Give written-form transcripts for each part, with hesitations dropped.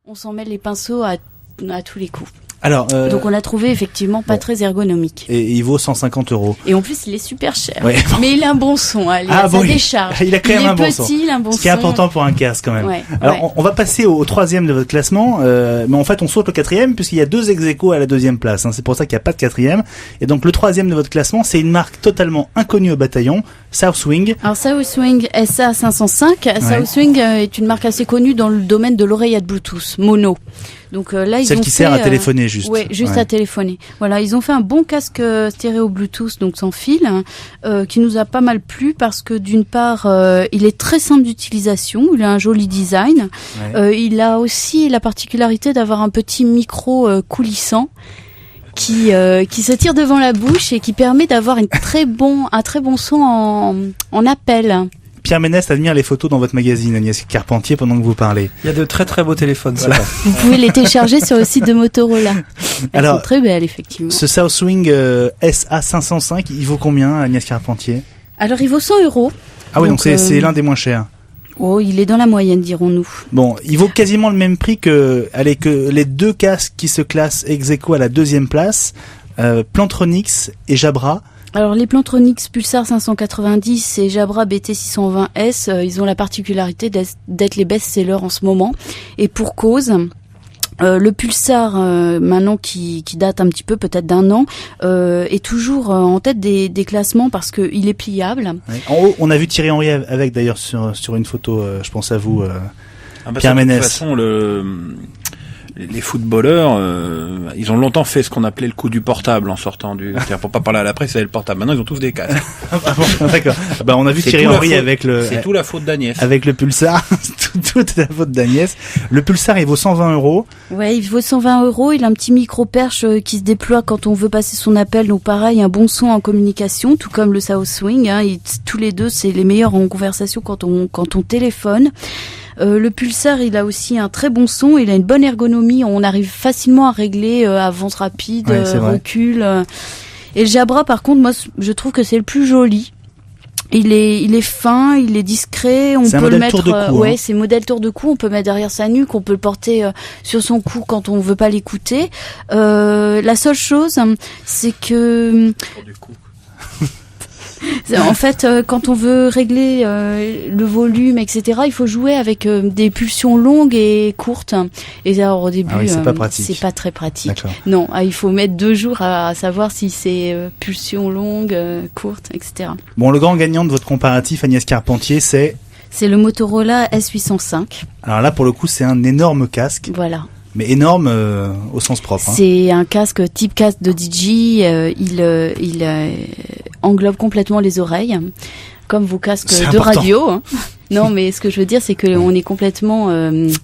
On s'en mêle les pinceaux à tous les coups. Alors, donc on a trouvé effectivement pas très ergonomique. Et il vaut 150 €. Et en plus il est super cher. Ouais. Mais il a un bon son, il a sa décharge. Il a quand même un bon son. Il a un bon son. Ce qui est important pour un casque quand même. Ouais, Alors on va passer au troisième de votre classement, mais en fait on saute le quatrième puisqu'il y a 2 ex-aequo à la deuxième place. C'est pour ça qu'il n'y a pas de quatrième. Et donc le troisième de votre classement, c'est une marque totalement inconnue au bataillon, Southwing. Alors Southwing SA505. Southwing est une marque assez connue dans le domaine de l'oreillette Bluetooth mono. Donc là ils celle ont qui sert à téléphoner juste. Ouais, juste à téléphoner. Voilà, ils ont fait un bon casque stéréo Bluetooth, donc sans fil, qui nous a pas mal plu parce que d'une part, il est très simple d'utilisation, il a un joli design. Il a aussi la particularité d'avoir un petit micro coulissant qui se tire devant la bouche et qui permet d'avoir un très bon son en appel. Pierre Ménès admire les photos dans votre magazine, Agnès Carpentier, pendant que vous parlez. Il y a de très très beaux téléphones. Voilà. Vous pouvez les télécharger sur le site de Motorola. Elles sont très belles, effectivement. Ce Southwing SA505, il vaut combien, Agnès Carpentier? Alors, il vaut 100 €. Ah oui, donc c'est l'un des moins chers. Oh, il est dans la moyenne, dirons-nous. Bon, il vaut quasiment le même prix que les 2 casques qui se classent ex-aequo à la deuxième place, Plantronics et Jabra. Alors les Plantronics Pulsar 590 et Jabra BT620S, ils ont la particularité d'être les best-sellers en ce moment. Et pour cause, le Pulsar, maintenant qui date un petit peu, peut-être d'1 an, est toujours en tête des classements parce qu'il est pliable. Ouais. En haut, on a vu Thierry Henry avec d'ailleurs sur une photo, je pense à vous, Pierre Ménès. De toute façon, les footballeurs, ils ont longtemps fait ce qu'on appelait le coup du portable en sortant c'est-à-dire pour pas parler à la presse, c'est le portable. Maintenant, ils ont tous des casques. D'accord. On a vu Thierry Henry C'est tout la faute d'Agnès. Avec le Pulsar. Tout est la faute d'Agnès. Le Pulsar, il vaut 120 €. Ouais, il vaut 120 €. Il a un petit micro-perche qui se déploie quand on veut passer son appel. Donc pareil, un bon son en communication, tout comme le Southwing. Tous les deux, c'est les meilleurs en conversation quand on téléphone. Le Pulsar, il a aussi un très bon son, il a une bonne ergonomie, on arrive facilement à régler avance rapide, recul. Et le Jabra, par contre, moi, je trouve que c'est le plus joli. Il est fin, il est discret, on peut le mettre tour de cou, c'est modèle tour de cou, on peut mettre derrière sa nuque, on peut le porter sur son cou quand on veut pas l'écouter. La seule chose, c'est que en fait, quand on veut régler le volume, etc., il faut jouer avec des pulsions longues et courtes. Et alors au début, c'est pas pratique. C'est pas très pratique. D'accord. Non, il faut mettre 2 jours à savoir si c'est pulsions longues, courtes, etc. Bon, le grand gagnant de votre comparatif, Agnès Carpentier, c'est le Motorola S805. Alors là, pour le coup, c'est un énorme casque. Voilà. Mais énorme au sens propre. C'est un casque type casque de DJ. Il englobe complètement les oreilles, comme vos casques de radio. Non, mais ce que je veux dire, c'est que on est complètement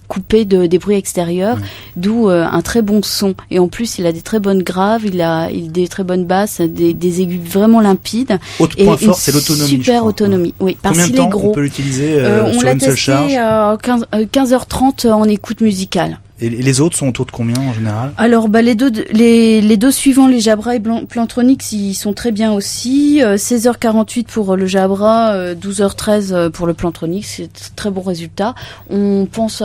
coupé des bruits extérieurs, d'où un très bon son. Et en plus, il a des très bonnes graves, il a des très bonnes basses, des aigus vraiment limpides. Autre point fort, c'est l'autonomie. Super autonomie. Oui, parce qu'il est gros. Combien de temps on peut l'utiliser sur une seule charge? On l'a testé 15h30 en écoute musicale. Et les autres sont autour de combien en général? Alors les deux suivants, les Jabra et Plantronics, ils sont très bien aussi. 16h48 pour le Jabra, 12h13 pour le Plantronics, c'est un très bon résultat. On pense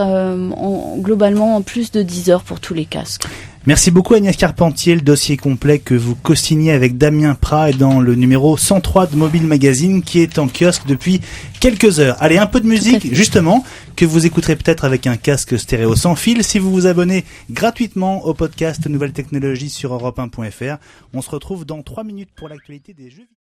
globalement en plus de 10 heures pour tous les casques. Merci beaucoup Agnès Carpentier, le dossier complet que vous co-signez avec Damien Prat est dans le numéro 103 de Mobile Magazine qui est en kiosque depuis quelques heures. Allez, un peu de musique justement que vous écouterez peut-être avec un casque stéréo sans fil si vous vous abonnez gratuitement au podcast Nouvelles Technologies sur Europe1.fr. On se retrouve dans 3 minutes pour l'actualité des jeux vidéo.